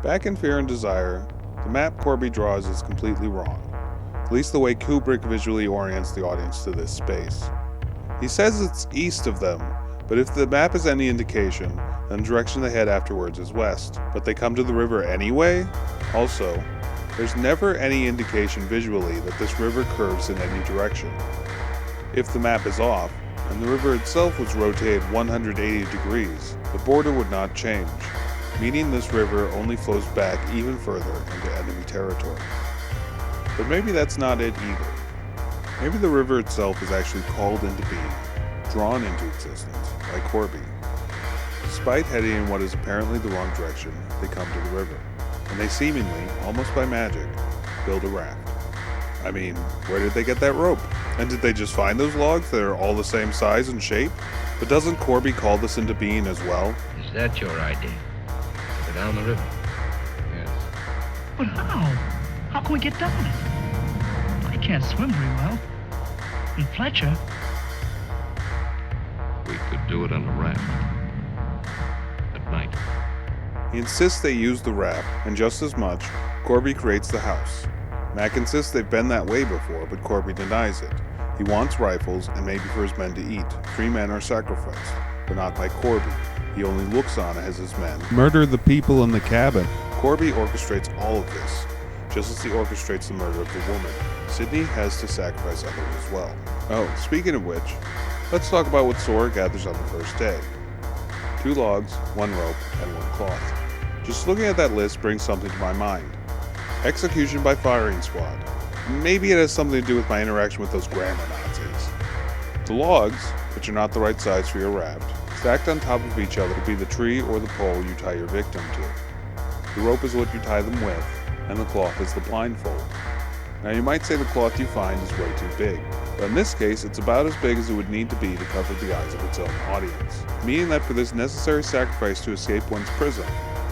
Back in Fear and Desire, the map Corby draws is completely wrong, at least the way Kubrick visually orients the audience to this space. He says it's east of them, but if the map is any indication, then the direction they head afterwards is west. But they come to the river anyway? Also, there's never any indication visually that this river curves in any direction. If the map is off, and the river itself was rotated 180 degrees, the border would not change, meaning this river only flows back even further into enemy territory. But maybe that's not it either. Maybe the river itself is actually called into being, drawn into existence, by Corby. Despite heading in what is apparently the wrong direction, they come to the river, and they seemingly, almost by magic, build a raft. I mean, where did they get that rope? And did they just find those logs that are all the same size and shape? But doesn't Corby call this into being as well? Is that your idea? Go down the river? Yes. But how? How can we get down it? I can't swim very well. And Fletcher... We could do it on a raft. At night. He insists they use the raft, and just as much, Corby creates the house. Mac insists they've been that way before, but Corby denies it. He wants rifles, and maybe for his men to eat. 3 men are sacrificed, but not by Corby. He only looks on as his men murder the people in the cabin. Corby orchestrates all of this, just as he orchestrates the murder of the woman. Sydney has to sacrifice others as well. Oh, speaking of which, let's talk about what Sora gathers on the first day. 2 logs, 1 rope, and 1 cloth. Just looking at that list brings something to my mind. Execution by firing squad. Maybe it has something to do with my interaction with those grammar Nazis. The logs, which are not the right size for your raft, stacked on top of each other to be the tree or the pole you tie your victim to. The rope is what you tie them with, and the cloth is the blindfold. Now you might say the cloth you find is way too big, but in this case it's about as big as it would need to be to cover the eyes of its own audience, meaning that for this necessary sacrifice to escape one's prison,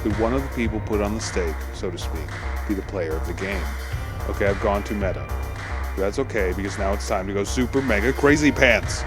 could one of the people put on the stake, so to speak, be the player of the game. Okay, I've gone too meta. But that's okay, because now it's time to go super mega crazy pants!